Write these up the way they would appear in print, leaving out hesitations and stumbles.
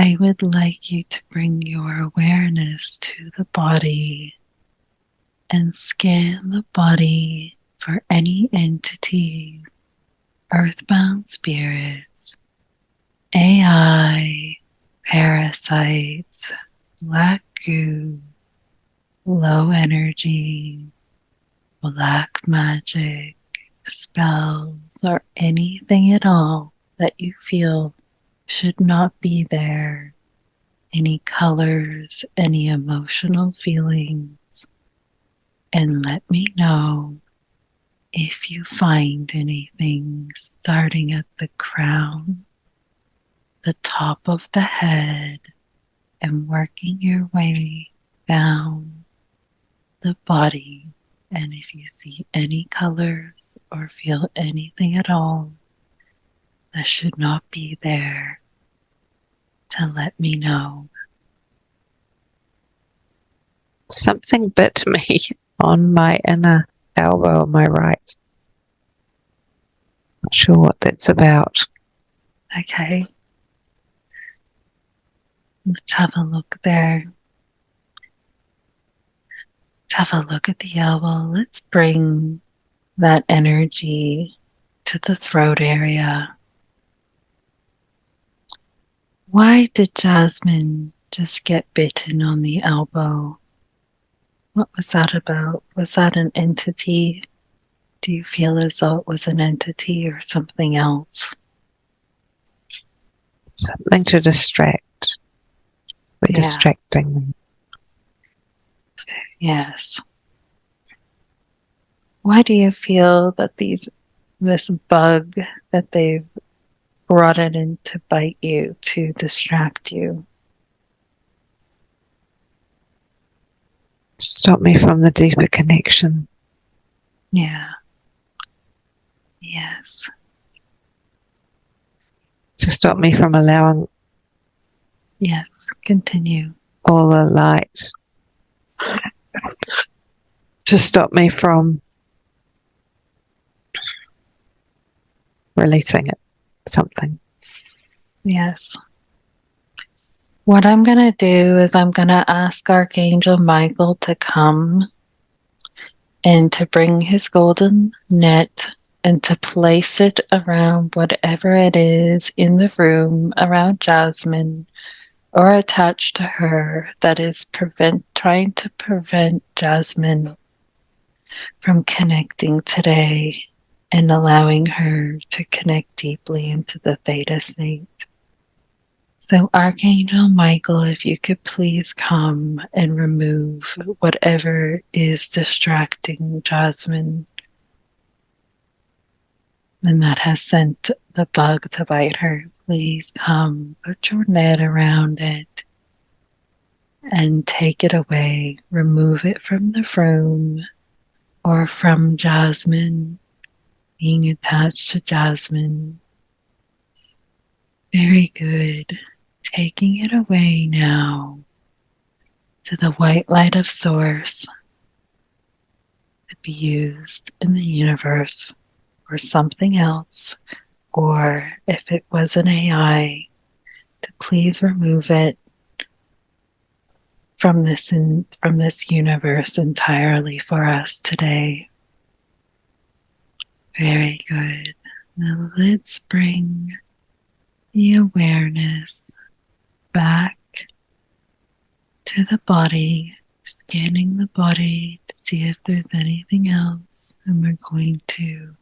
I would like you to bring your awareness to the body and scan the body for any entity, earthbound spirits, AI, parasites, black goo, low energy, black magic, spells, or anything at all that you feel should not be there. Any colors, any emotional feelings, and let me know if you find anything starting at the crown, the top of the head, and working your way down the body. And if you see any colors or feel anything at all that should not be there, to let me know. Something bit me on my inner elbow on my right. Not sure what that's about. Okay. Let's have a look there. Let's have a look at the elbow. Let's bring that energy to the throat area. Why did Jasmine just get bitten on the elbow? What was that about? Was that an entity? Do you feel as though it was an entity or something else? Something to distract. We're distracting me. Yes. Why do you feel that this bug that they've brought it in to bite you, to distract you? Stop me from the deeper connection. Yeah. Yes. To stop me from allowing. Yes. Continue. All the light. To stop me from releasing it. Something. Yes. What I'm going to do is I'm going to ask Archangel Michael to come and to bring his golden net and to place it around whatever it is in the room around Jasmine or attached to her that is trying to prevent Jasmine from connecting today and allowing her to connect deeply into the theta state. So, Archangel Michael, if you could please come and remove whatever is distracting Jasmine and that has sent the bug to bite her. Please come, put your net around it and take it away. Remove it from the room or from Jasmine, being attached to Jasmine. Very good. Taking it away now to the white light of Source to be used in the universe or something else, or if it was an AI, to please remove it from this universe entirely for us today. Very good. Now let's bring the awareness back to the body, scanning the body to see if there's anything else. And we're going to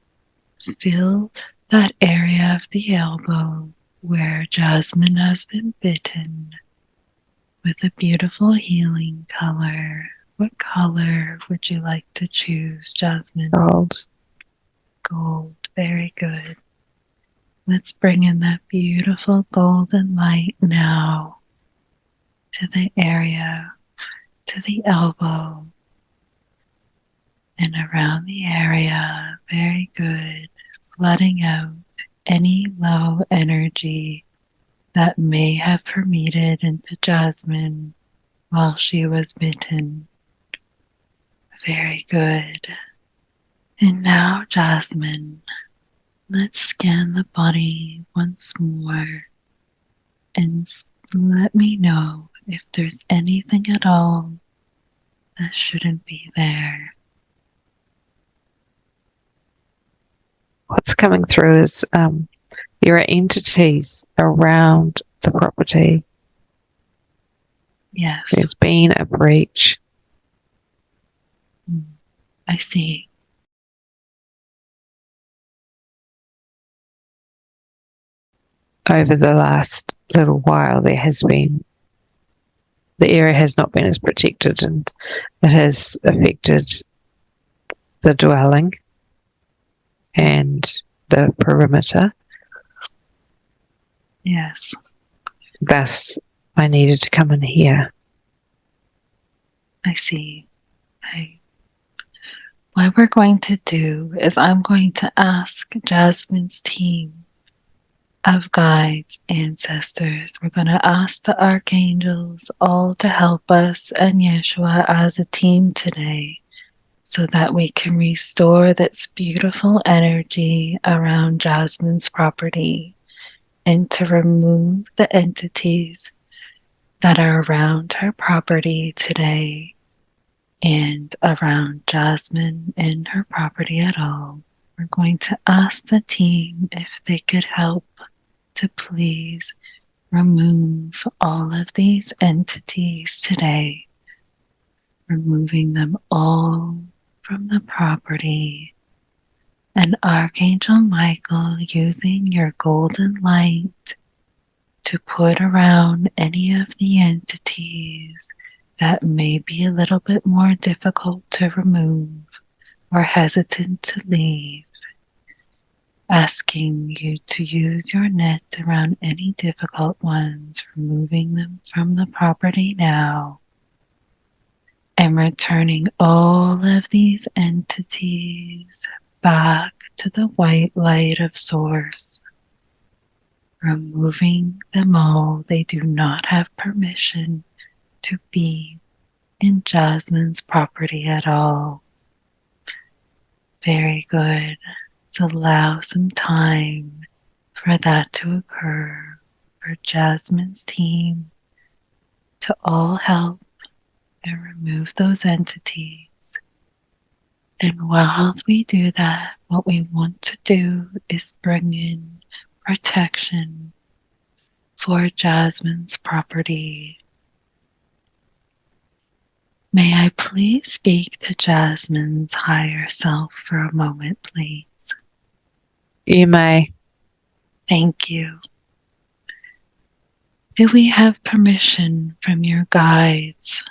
fill that area of the elbow where Jasmine has been bitten with a beautiful healing color. What color would you like to choose, Jasmine? Gold. Gold. Very good. Let's bring in that beautiful golden light now to the area, to the elbow, and around the area. Very good. Flooding out any low energy that may have permeated into Jasmine while she was bitten. Very good. And now, Jasmine, let's scan the body once more and let me know if there's anything at all that shouldn't be there. What's coming through is there are entities around the property. Yes. There's been a breach. I see. Over the last little while, the area has not been as protected, and it has affected the dwelling and the perimeter. Yes. Thus, I needed to come in here. I see. What we're going to do is I'm going to ask Jasmine's team of guides, ancestors. We're going to ask the archangels all to help us and Yeshua as a team today so that we can restore this beautiful energy around Jasmine's property and to remove the entities that are around her property today and around Jasmine and her property at all. We're going to ask the team if they could help to please remove all of these entities today, removing them all from the property. And Archangel Michael, using your golden light to put around any of the entities that may be a little bit more difficult to remove or hesitant to leave, asking you to use your net around any difficult ones, removing them from the property now, and returning all of these entities back to the white light of Source, removing them all. They do not have permission to be in Jasmine's property at all. Very good. Let's allow some time for that to occur, for Jasmine's team to all help and remove those entities. And while we do that, what we want to do is bring in protection for Jasmine's property. May I please speak to Jasmine's higher self for a moment, please? You may. Thank you. Do we have permission from your guides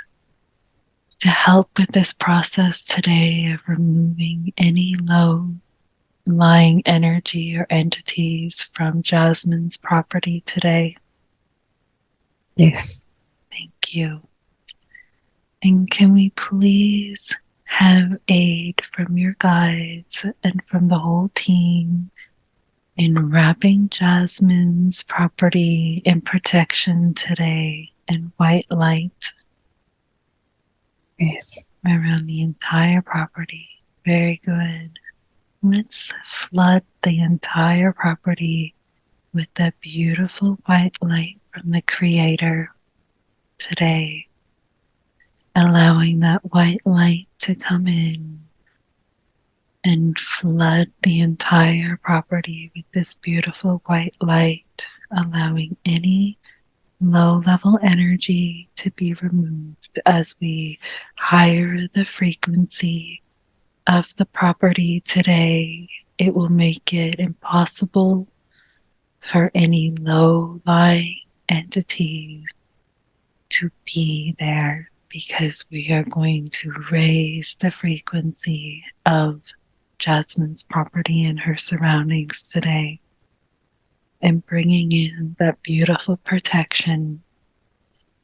to help with this process today of removing any low-lying energy or entities from Jasmine's property today? Yes. Thank you. And can we please have aid from your guides and from the whole team in wrapping Jasmine's property in protection today in white light? Yes. Around the entire property. Very good. Let's flood the entire property with that beautiful white light from the Creator today, allowing that white light to come in and flood the entire property with this beautiful white light, allowing any low-level energy to be removed as we higher the frequency of the property today. It will make it impossible for any low-lying entities to be there, because we are going to raise the frequency of Jasmine's property and her surroundings today, and bringing in that beautiful protection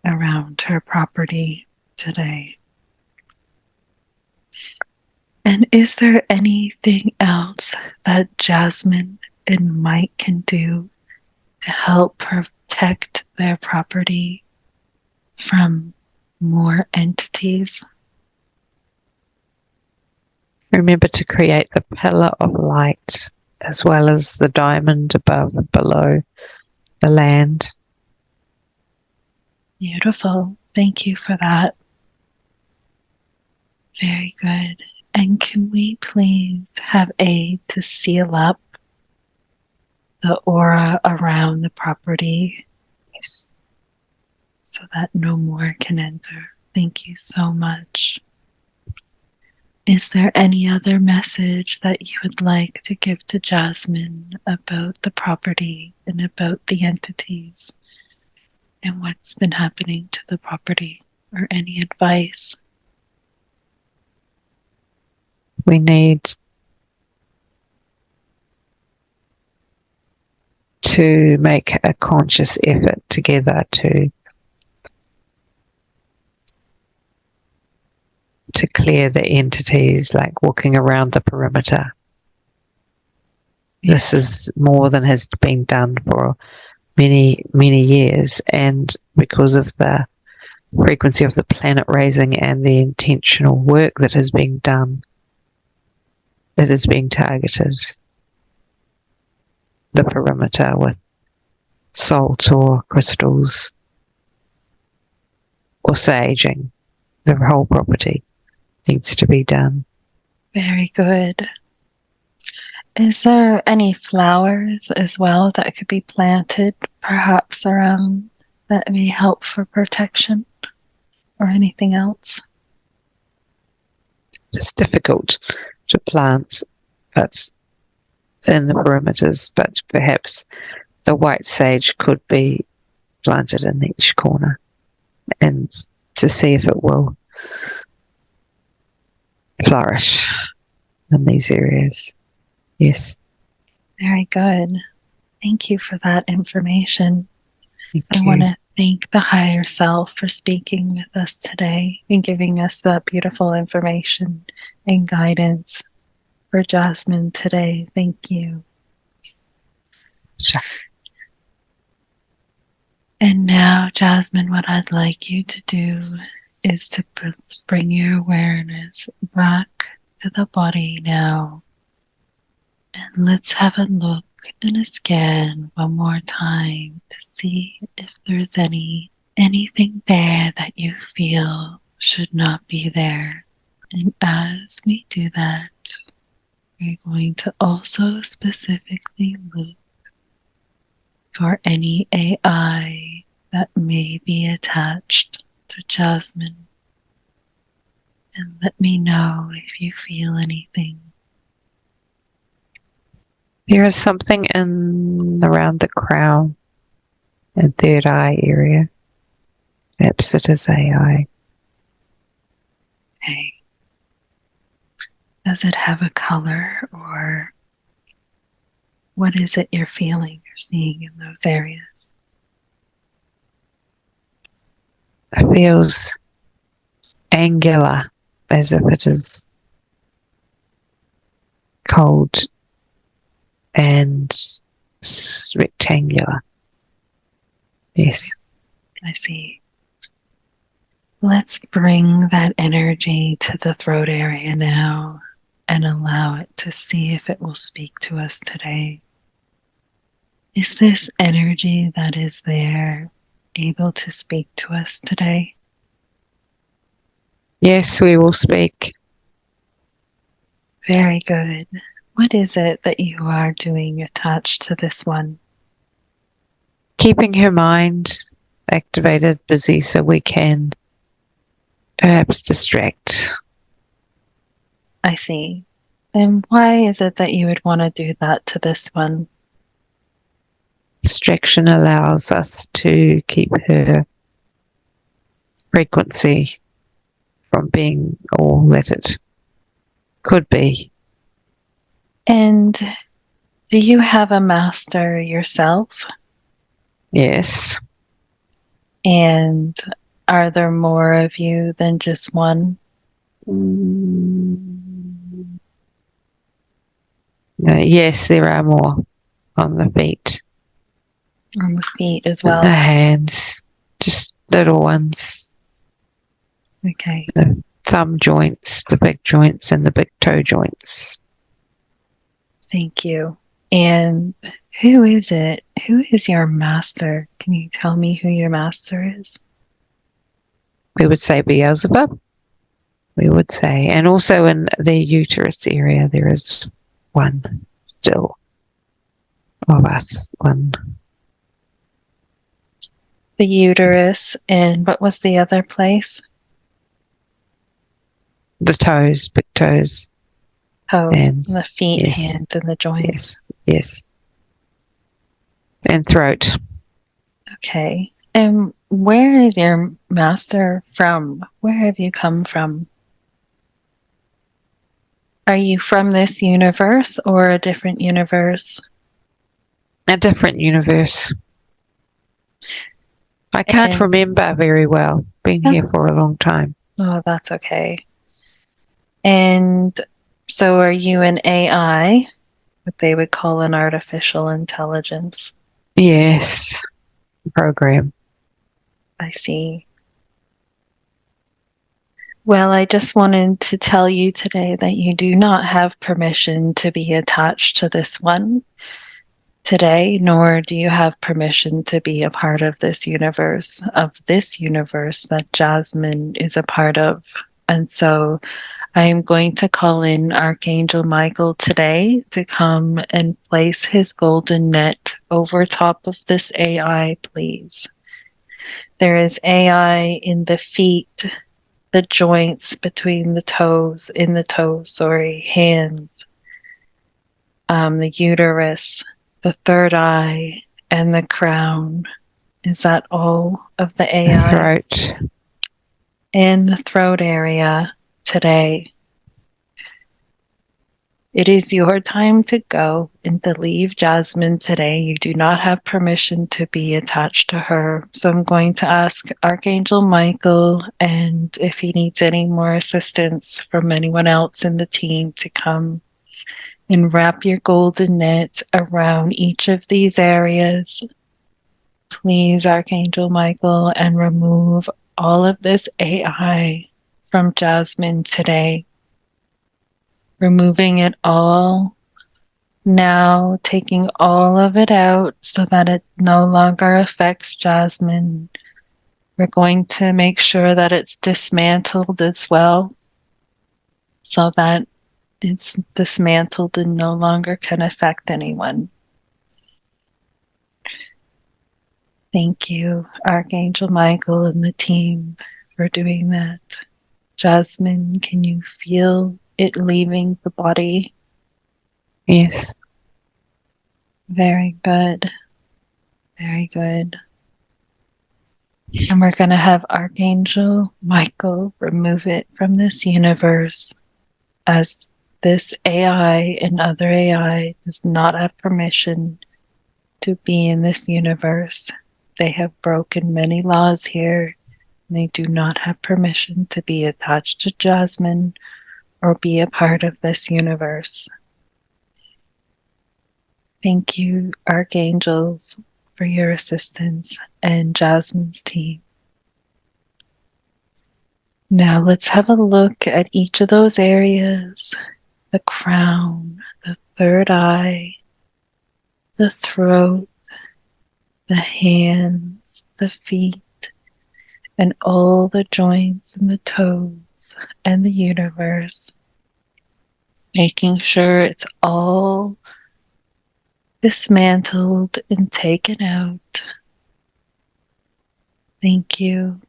around her property today. And is there anything else that Jasmine and Mike can do to help protect their property from more entities? Remember to create the pillar of light as well as the diamond above and below the land. Beautiful. Thank you for that. Very good. And can we please have aid to seal up the aura around the property? Yes. So that no more can enter. Thank you so much. Is there any other message that you would like to give to Jasmine about the property and about the entities and what's been happening to the property, or any advice? We need to make a conscious effort together to clear the entities, like walking around the perimeter. Yes. This is more than has been done for many, many years, and because of the frequency of the planet raising and the intentional work that has been done, it is being targeted, the perimeter, with salt or crystals or saging. The whole property needs to be done. Very good. Is there any flowers as well that could be planted perhaps around that may help for protection, or anything else? It's difficult to plant, but in the perimeters, but perhaps the white sage could be planted in each corner, and to see if it will flourish in these areas. Yes. Very good. Thank you for that information. Thank I you. want to thank the higher self for speaking with us today and giving us that beautiful information and guidance for Jasmine today. Thank you. Sure. And now, Jasmine, what I'd like you to do is to bring your awareness back to the body now. And let's have a look and a scan one more time to see if there's anything there that you feel should not be there. And as we do that, we're going to also specifically look for any AI that may be attached to Jasmine. And let me know if you feel anything. There is something in around the crown and third eye area. Perhaps it is AI. Okay. Does it have a color, or what is it you're feeling or seeing in those areas? It feels angular, as if it is cold and rectangular. Yes. I see. Let's bring that energy to the throat area now and allow it to see if it will speak to us today. Is this energy that is there able to speak to us today? Yes, we will speak. Very good. What is it that you are doing attached to this one? Keeping her mind activated, busy, so we can perhaps distract. I see. And why is it that you would want to do that to this one? Distraction allows us to keep her frequency from being all that it could be. And do you have a master yourself? Yes. And are there more of you than just one? Yes, there are more on the feet. On the feet as And well? the hands, just little ones. Okay. The thumb joints, the big joints, and the big toe joints. Thank you. And who is it? Who is your master? Can you tell me who your master is? We would say Beelzebub. We would say, and also in the uterus area, there is one still of us. One. The uterus, and what was the other place? The toes, big toes, Toes, hands. and the feet, Yes, hands, and the joints. yes, and throat. Okay. And where is your master from? Where have you come from? Are you from this universe or a different universe? A different universe. I can't And remember very well. Been here for a long time. oh, that's okay. And so are you an AI, what they would call an artificial intelligence? Yes, program. I see. Well, I just wanted to tell you today that you do not have permission to be attached to this one today, nor do you have permission to be a part of this universe that Jasmine is a part of. And so I am going to call in Archangel Michael today to come and place his golden net over top of this AI, please. There is AI in the feet, the joints between the toes, hands, the uterus, the third eye, and the crown. Is that all of the AI? Throat. And the throat area today. It is your time to go and to leave Jasmine today. You do not have permission to be attached to her. So I'm going to ask Archangel Michael, and if he needs any more assistance from anyone else in the team, to come and wrap your golden net around each of these areas. Please, Archangel Michael, and remove all of this AI from Jasmine today. Removing it all now, taking all of it out so that it no longer affects Jasmine. We're going to make sure that it's dismantled as well so that it's dismantled and no longer can affect anyone. Thank you, Archangel Michael and the team, for doing that. Jasmine, can you feel it leaving the body? Yes. Very good. Very good. And we're going to have Archangel Michael remove it from this universe, as this AI and other AI does not have permission to be in this universe. They have broken many laws here. And they do not have permission to be attached to Jasmine or be a part of this universe. Thank you, Archangels, for your assistance, and Jasmine's team. Now let's have a look at each of those areas: the crown, the third eye, the throat, the hands, the feet, and all the joints and the toes and the universe. Making sure it's all dismantled and taken out. Thank you.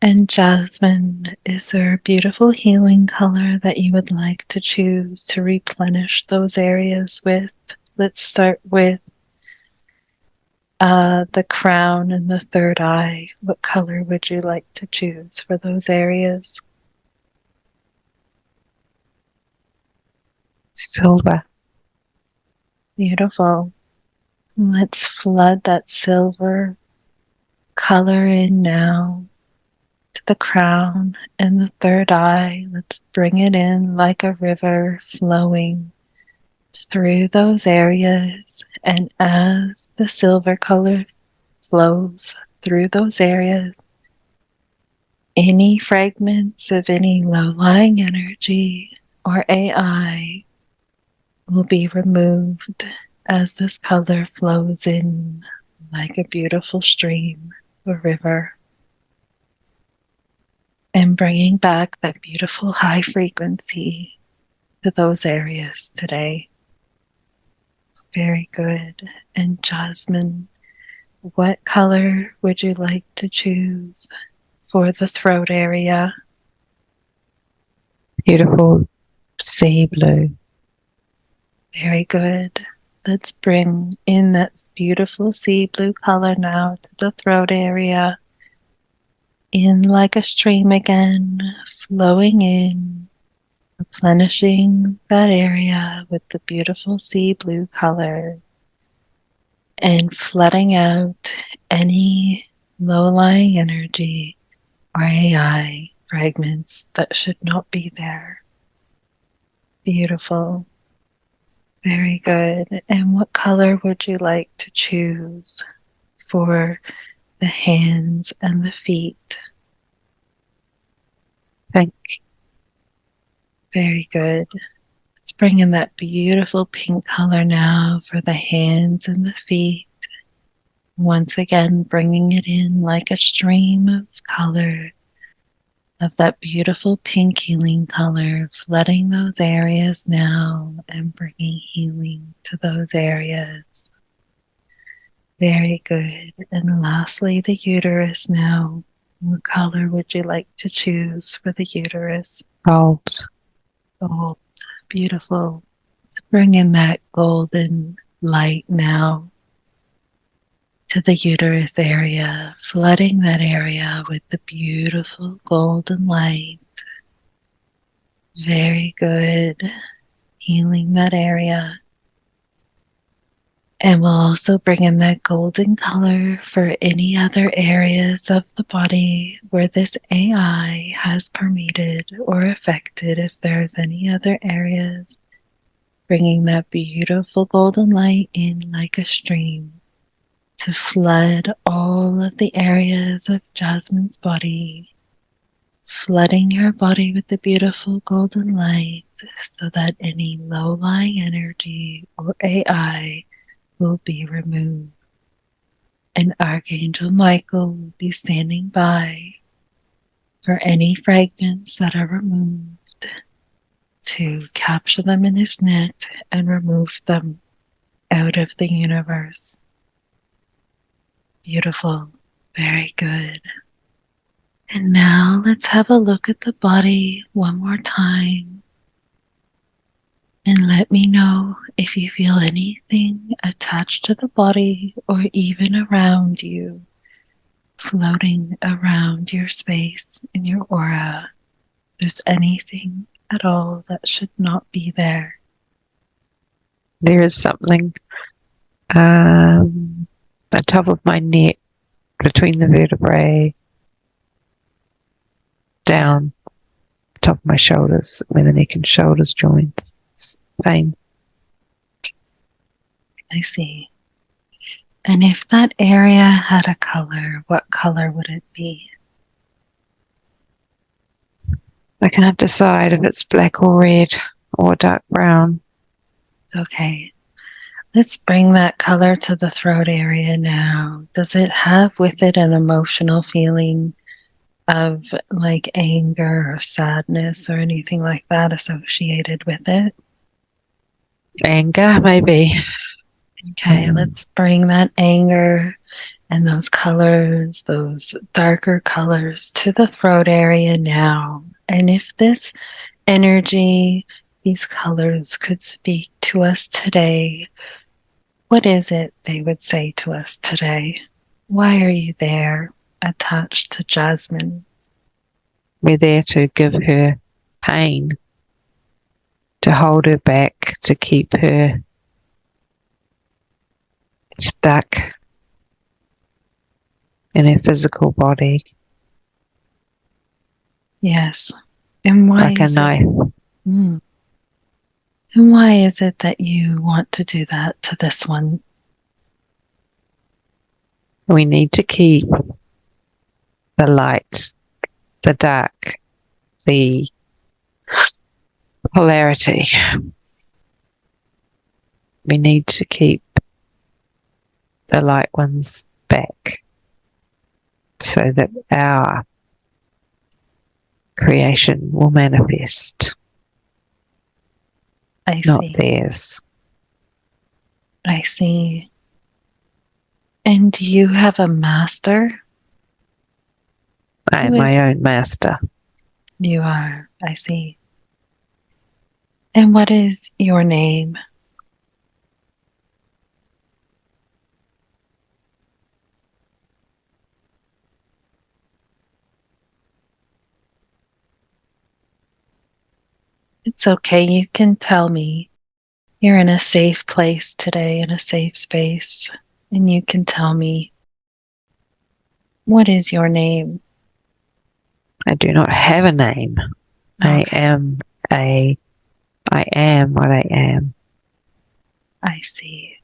And Jasmine, is there a beautiful healing color that you would like to choose to replenish those areas with? Let's start with the crown and the third eye. What color would you like to choose for those areas? Silver. Beautiful. Let's flood that silver color in now to the crown and the third eye. Let's bring it in like a river flowing through those areas. And as the silver color flows through those areas, any fragments of any low-lying energy or AI will be removed as this color flows in like a beautiful stream or river. and bringing back that beautiful high frequency to those areas today. Very good. And Jasmine, what color would you like to choose for the throat area? Beautiful sea blue. Very good. Let's bring in that beautiful sea blue color now to the throat area. In like a stream again, flowing in, replenishing that area with the beautiful sea blue color and flooding out any low-lying energy or AI fragments that should not be there. Beautiful. Very good. And what color would you like to choose for the hands and the feet? Pink. Very good. Let's bring in that beautiful pink color now for the hands and the feet. Once again, bringing it in like a stream of color, of that beautiful pink healing color, flooding those areas now and bringing healing to those areas. Very good. And lastly, the uterus now. What color would you like to choose for the uterus? Gold. Gold. Beautiful. Let's bring in that golden light now to the uterus area, flooding that area with the beautiful golden light. Very good. Healing that area. And we'll also bring in that golden color for any other areas of the body where this AI has permeated or affected. If there's any other areas, bringing that beautiful golden light in like a stream to flood all of the areas of Jasmine's body, flooding her body with the beautiful golden light so that any low-lying energy or AI will be removed. And Archangel Michael will be standing by for any fragments that are removed to capture them in his net and remove them out of the universe. Beautiful. Very good. And now let's have a look at the body one more time. And let me know if you feel anything attached to the body or even around you, floating around your space in your aura. If there's anything at all that should not be there. There is something the top of my neck, between the vertebrae, down top of my shoulders, where the neck and shoulders join. It's pain. I see. And if that area had a color, what color would it be? I can't decide if it's black or red or dark brown. It's okay. Let's bring that color to the throat area now. Does it have with it an emotional feeling of like anger or sadness or anything like that associated with it? Anger, maybe. Okay, let's bring that anger and those colors, those darker colors, to the throat area now. And if this energy, these colors could speak to us today, what is it they would say to us today? Why are you there, attached to Jasmine? We're there to give her pain, to hold her back, to keep her stuck in her physical body. Yes. And why like a knife. And why is it that you want to do that to this one? We need to keep the light, the dark, the polarity. We need to keep the light ones back so that our creation will manifest, I not see. theirs. I see. And do you have a master? I am Who my is own master. you are? I see. And what is your name? It's okay. You can tell me. You're in a safe place today, in a safe space, and you can tell me, what is your name? I do not have a name. Okay, I am what I am. I see.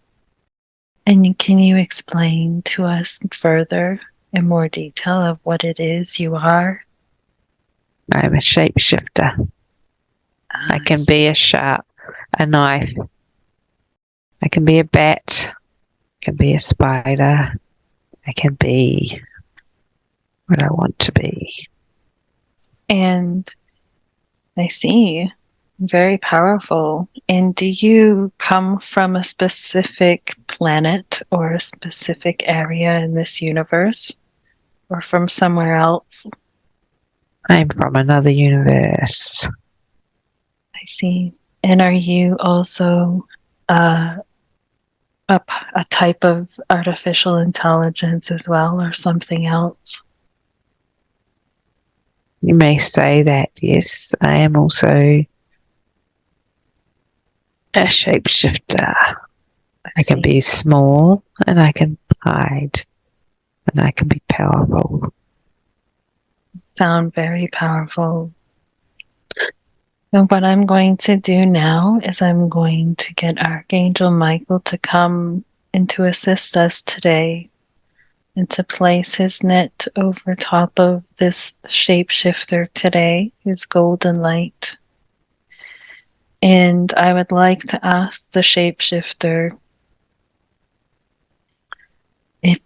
And can you explain to us further in more detail of what it is you are? I am a shapeshifter. I can be a sharp, a knife. I can be a bat. I can be a spider. I can be what I want to be. And I see. Very powerful. And do you come from a specific planet or a specific area in this universe or from somewhere else? I'm from another universe. I see. And are you also uh, a type of artificial intelligence as well or something else? You may say that, yes. I am also a shapeshifter. I can be small and I can hide and I can be powerful. Sound very powerful. And what I'm going to do now is I'm going to get Archangel Michael to come and to assist us today and to place his net over top of this shapeshifter today, his golden light. And I would like to ask the shapeshifter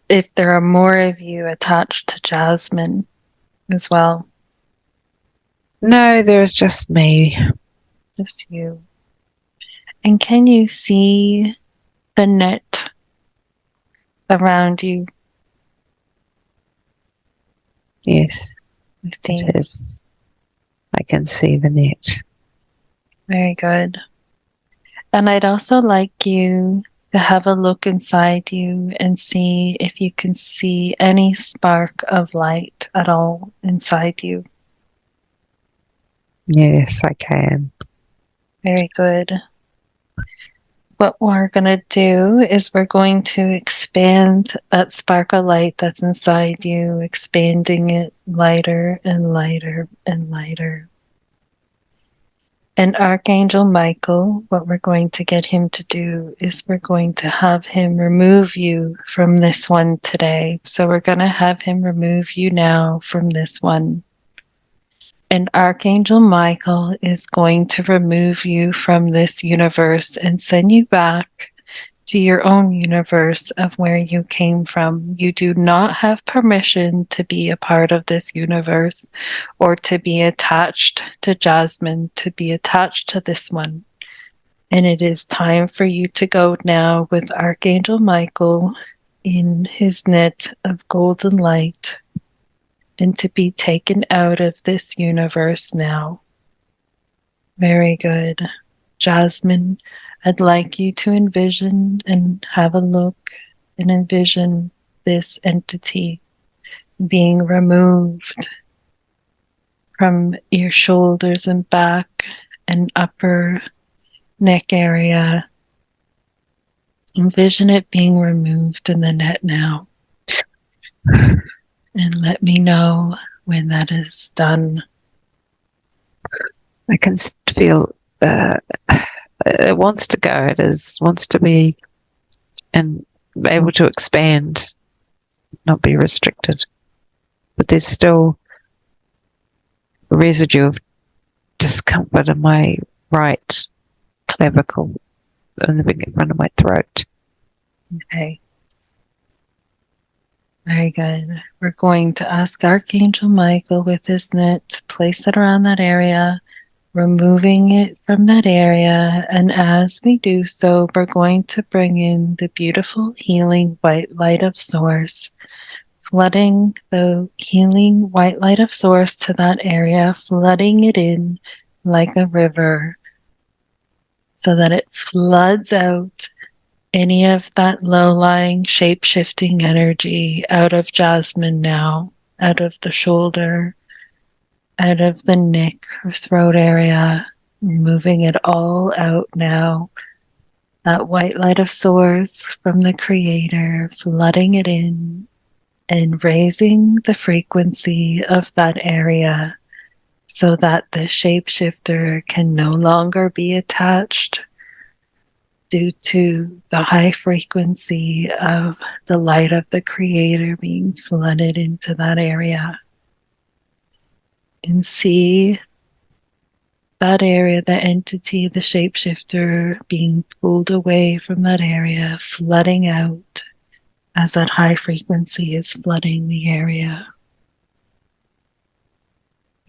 if there are more of you attached to Jasmine as well. No, there's just me. Just you. And can you see the net around you? Yes, I see. it is. I can see the net. Very good. And I'd also like you to have a look inside you and see if you can see any spark of light at all inside you. Yes, I can. Very good. What we're going to do is we're going to expand that spark of light that's inside you, expanding it lighter and lighter and lighter. And Archangel Michael, what we're going to get him to do is we're going to have him remove you from this one today. So we're going to have him remove you now from this one. And Archangel Michael is going to remove you from this universe and send you back to your own universe of where you came from. You do not have permission to be a part of this universe or to be attached to Jasmine, to be attached to this one. And it is time for you to go now with Archangel Michael in his net of golden light and to be taken out of this universe now. Very good. Jasmine, I'd like you to envision and have a look and envision this entity being removed from your shoulders and back and upper neck area. Envision it being removed in the net now. And let me know when that is done. I can feel it wants to go. Wants to be and be able to expand, not be restricted. But there's still a residue of discomfort in my right clavicle, in the big front of my throat. Okay. Very good. We're going to ask Archangel Michael with his net to place it around that area, removing it from that area. And as we do so, we're going to bring in the beautiful healing white light of Source, flooding the healing white light of Source to that area, flooding it in like a river so that it floods out any of that low-lying shape-shifting energy out of Jasmine now, out of the shoulder, out of the neck or throat area, moving it all out now. That white light of Source from the Creator, flooding it in and raising the frequency of that area so that the shapeshifter can no longer be attached due to the high frequency of the light of the Creator being flooded into that area. And see that area, the entity, the shapeshifter being pulled away from that area, flooding out as that high frequency is flooding the area.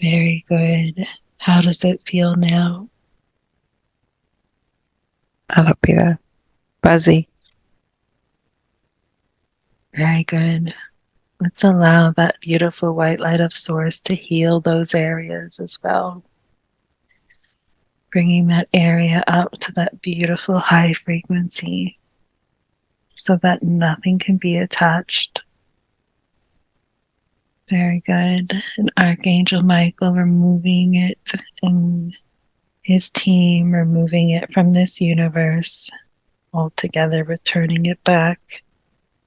Very good. How does it feel now? A lot better. Buzzy. Very good. Let's allow that beautiful white light of Source to heal those areas as well. Bringing that area up to that beautiful high frequency so that nothing can be attached. Very good. And Archangel Michael removing it, and his team removing it from this universe altogether, returning it back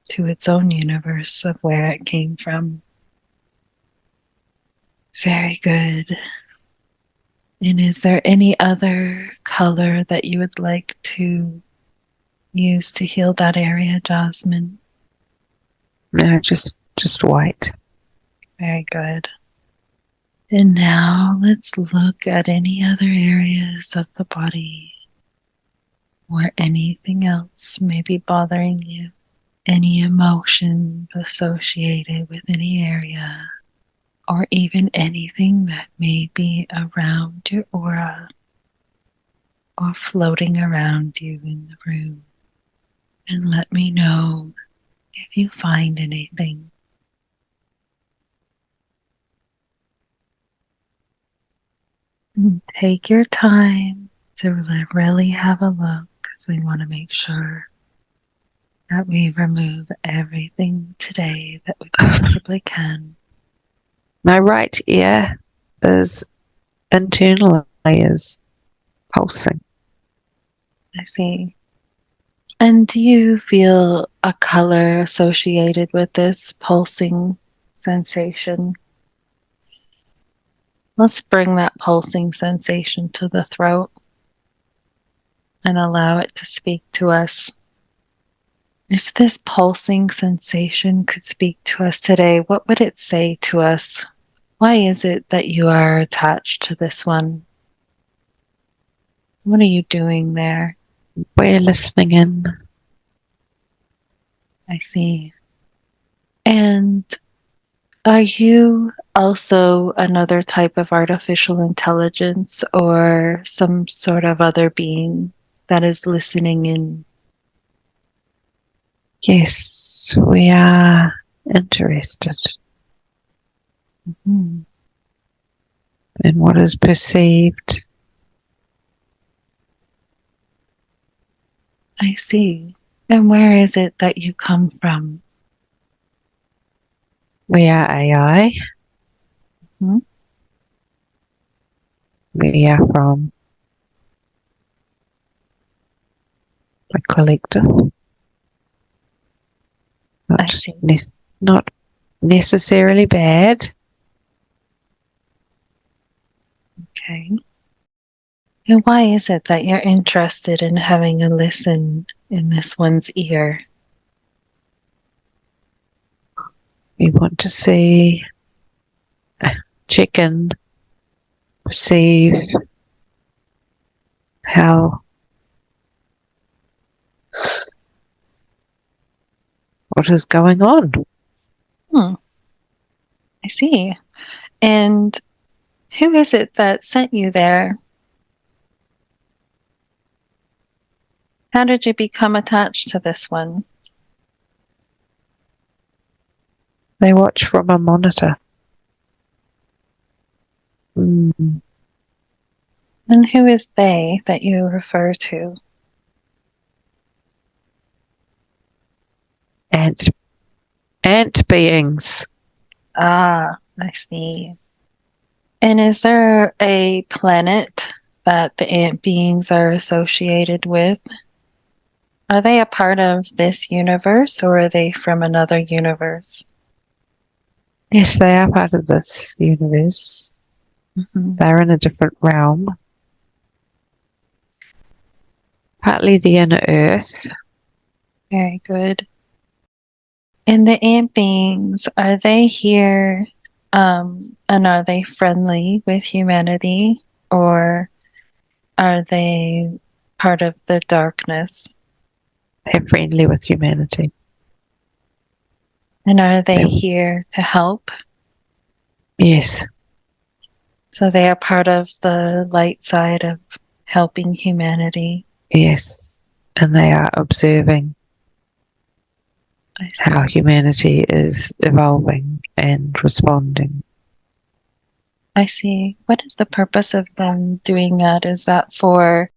to its own universe of where it came from. Very good. And is there any other color that you would like to use to heal that area, Jasmine? No, just white. Very good. And now let's look at any other areas of the body or anything else may be bothering you, any emotions associated with any area, or even anything that may be around your aura or floating around you in the room. And let me know if you find anything. And take your time to really have a look because we want to make sure that we remove everything today that we possibly can. My right ear is internally is pulsing. I see. And do you feel a color associated with this pulsing sensation? Let's bring that pulsing sensation to the throat and allow it to speak to us. If this pulsing sensation could speak to us today, what would it say to us? Why is it that you are attached to this one? What are you doing there? We're listening in. I see. And are you also another type of artificial intelligence or some sort of other being that is listening in? Yes, we are interested Mhm. in what is perceived. I see. And where is it that you come from? We are AI. Mhm. We are from a collective. I see. Not necessarily bad. Okay. And why is it that you're interested in having a listen in this one's ear? We want to see, check in, perceive how, what is going on. I see. And who is it that sent you there? How did you become attached to this one? They watch from a monitor. Mm. And who is they that you refer to? Ant beings. Ah, I see. And is there a planet that the ant beings are associated with? Are they a part of this universe or are they from another universe? Yes, they are part of this universe. Mm-hmm. They're in a different realm. Partly the inner earth. Very good. And the ant beings, are they here and are they friendly with humanity or are they part of the darkness? They're friendly with humanity. And are they here to help? Yes. So they are part of the light side of helping humanity. Yes. And they are observing I how see. humanity is evolving and responding. I see. What is the purpose of them doing that? Is that for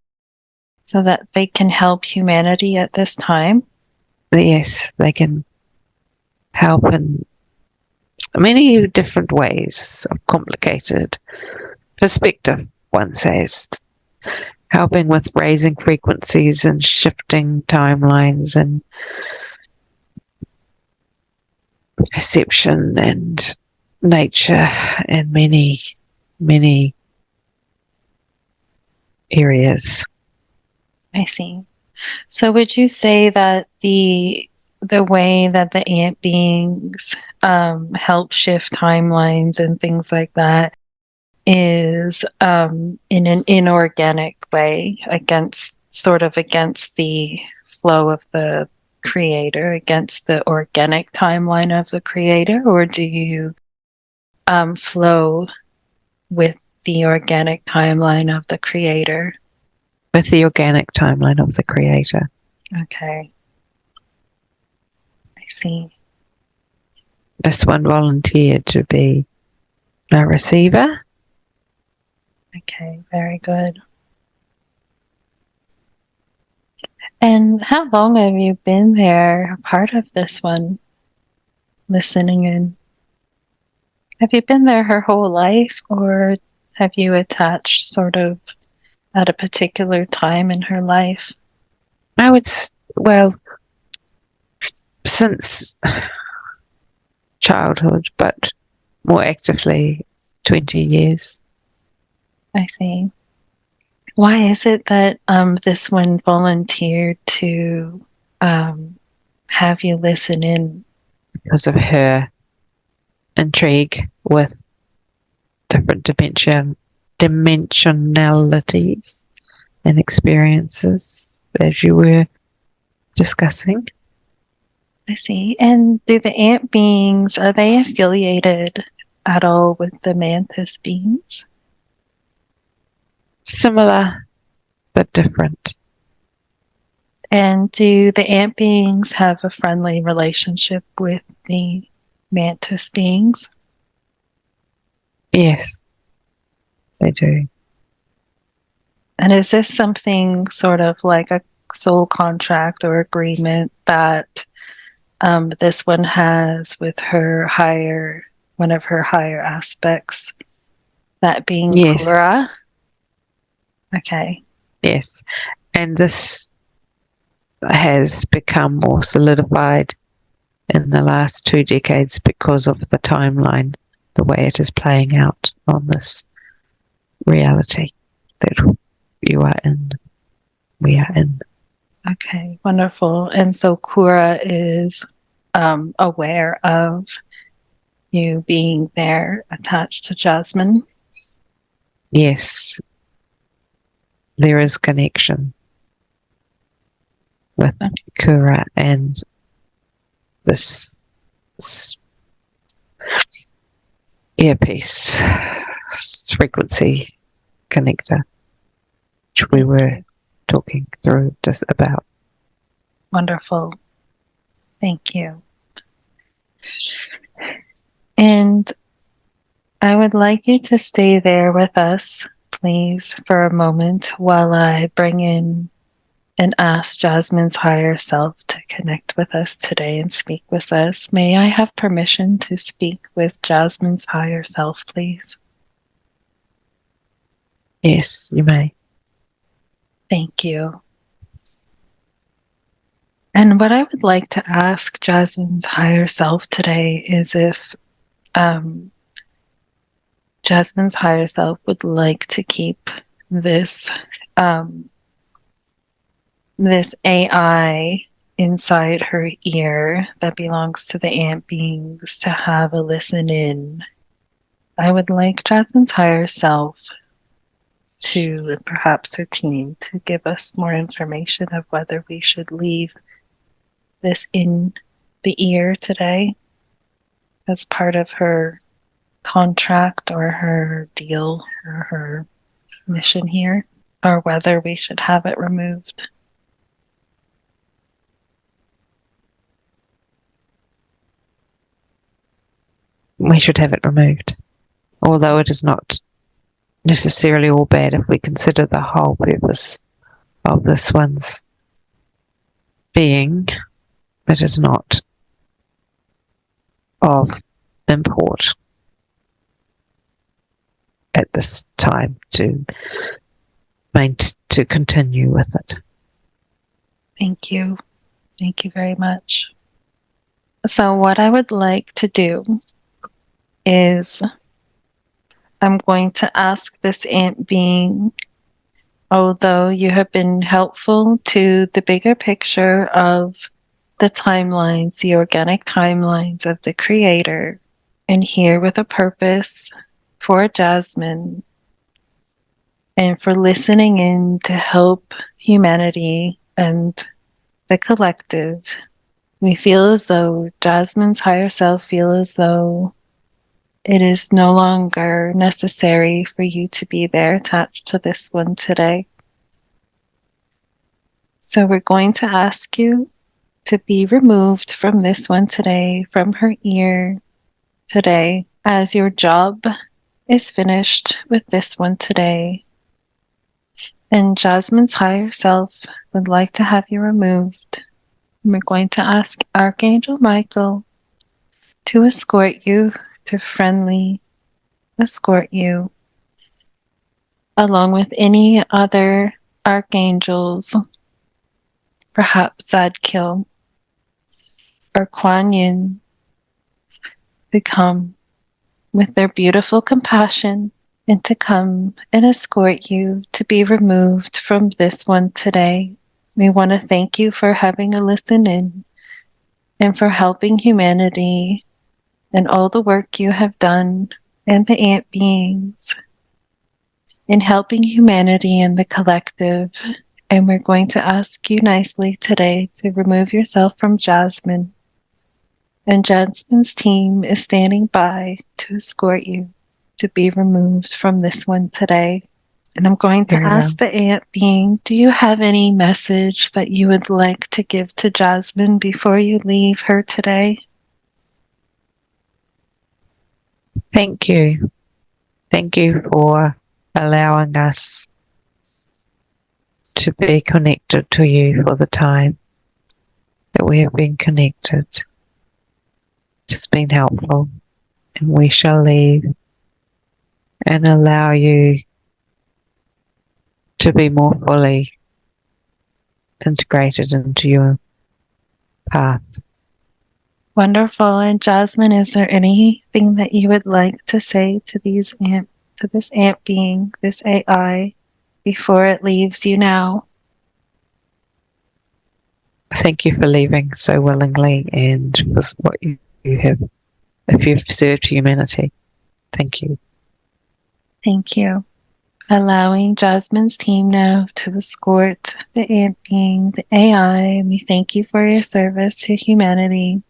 so that they can help humanity at this time? Yes, they can help in many different ways of complicated perspective, one says, helping with raising frequencies and shifting timelines and perception and nature and many, many areas. I see. So would you say that the way that the ant beings help shift timelines and things like that is in an inorganic way against sort of against the flow of the creator, against the organic timeline of the creator, or do you flow with the organic timeline of the creator? With the organic timeline of the creator. Okay, I see. This one volunteered to be a receiver. Okay, very good. And how long have you been there, a part of this one, listening in? Have you been there her whole life, or have you attached sort of at a particular time in her life? I would, well, since childhood, but more actively 20 years. I see. Why is it that this one volunteered to have you listen in? Because of her intrigue with different dimensionalities and experiences, as you were discussing. I see. And do the ant beings, are they affiliated at all with the mantis beings? Similar, but different. And do the ant beings have a friendly relationship with the mantis beings? Yes, they do. And is this something sort of like a soul contract or agreement that this one has with her higher, one of her higher aspects, that being Yes, Kura? Okay, yes. And this has become more solidified in the last 2 decades because of the timeline, the way it is playing out on this reality that you are in, we are in. okay, wonderful. And so Kura is aware of you being there attached to Jasmine. Yes, there is connection with Kura and this earpiece frequency connector, which we Thank were you. talking through just about. Wonderful. Thank you. And I would like you to stay there with us, please, for a moment while I bring in and ask Jasmine's higher self to connect with us today and speak with us. May I have permission to speak with Jasmine's higher self, please? Yes, you may. Thank you. And what I would like to ask Jasmine's higher self today is if Jasmine's higher self would like to keep this this AI inside her ear that belongs to the ant beings to have a listen in. I would like Jasmine's higher self to, perhaps her team, to give us more information of whether we should leave this in the ear today as part of her contract or her deal or her mission here, or whether we should have it removed. We should have it removed. Although it is not necessarily all bad if we consider the whole purpose of this one's being, it is not of import at this time to continue with it. Thank you. Thank you very much. So what I would like to do is I'm going to ask this ant being, although you have been helpful to the bigger picture of the timelines, the organic timelines of the Creator, and here with a purpose for Jasmine and for listening in to help humanity and the collective. We feel as though Jasmine's higher self feel as though it is no longer necessary for you to be there attached to this one today. So we're going to ask you to be removed from this one today, from her ear today, as your job is finished with this one today. And Jasmine's higher self would like to have you removed. We're going to ask Archangel Michael to escort you, to friendly escort you, along with any other archangels, perhaps Zadkiel or Kuan Yin, to come with their beautiful compassion and to come and escort you to be removed from this one today. We want to thank you for having a listen in and for helping humanity and all the work you have done and the ant beings in helping humanity and the collective. And we're going to ask you nicely today to remove yourself from Jasmine. And Jasmine's team is standing by to escort you to be removed from this one today. And I'm going to ask the ant being, do you have any message that you would like to give to Jasmine before you leave her today? Thank you. Thank you for allowing us to be connected to you for the time that we have been connected. It's been helpful, and we shall leave and allow you to be more fully integrated into your path. Wonderful. And Jasmine, is there anything that you would like to say to this ant being, this AI, before it leaves you now? Thank you for leaving so willingly and for what you have, if you've served humanity. Thank you. Thank you. Allowing Jasmine's team now to escort the ant being, the AI. We thank you for your service to humanity,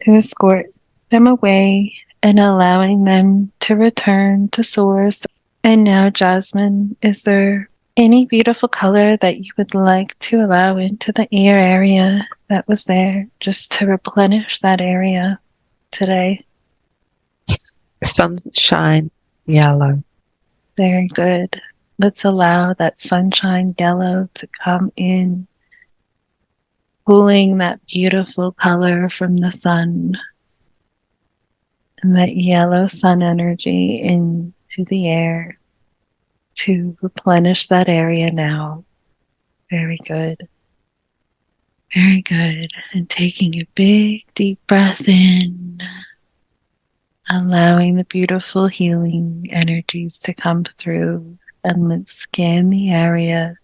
to escort them away and allowing them to return to source. And now, Jasmine, is there any beautiful color that you would like to allow into the ear area that was there, just to replenish that area today? Sunshine yellow. Very good. Let's allow that sunshine yellow to come in, pulling that beautiful color from the sun and that yellow sun energy into the air to replenish that area now. Very good. Very good. And taking a big, deep breath in, allowing the beautiful healing energies to come through. And let's scan the area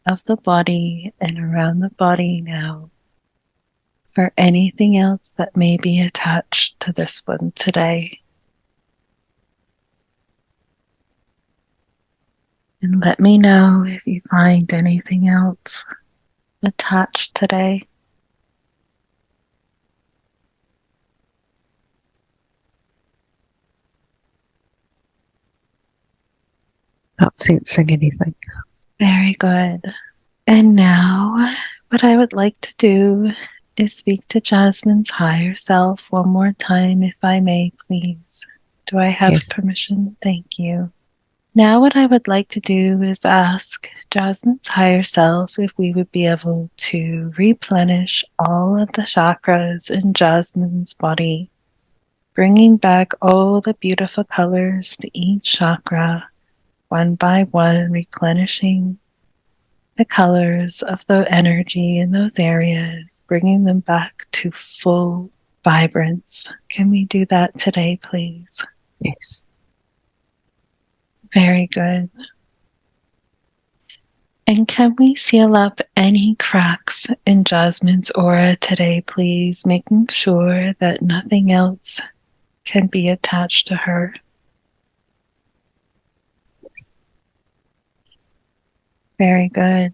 of the body and around the body now for anything else that may be attached to this one today. And let me know if you find anything else attached today. Not sensing anything. Very good. And now, what I would like to do is speak to Jasmine's higher self one more time, if I may, please. Do I have Yes. permission? Thank you. Now, what I would like to do is ask Jasmine's higher self if we would be able to replenish all of the chakras in Jasmine's body, bringing back all the beautiful colors to each chakra, one by one, replenishing the colors of the energy in those areas, bringing them back to full vibrance. Can we do that today, please? Yes. Very good. And can we seal up any cracks in Jasmine's aura today, please, making sure that nothing else can be attached to her? Very good.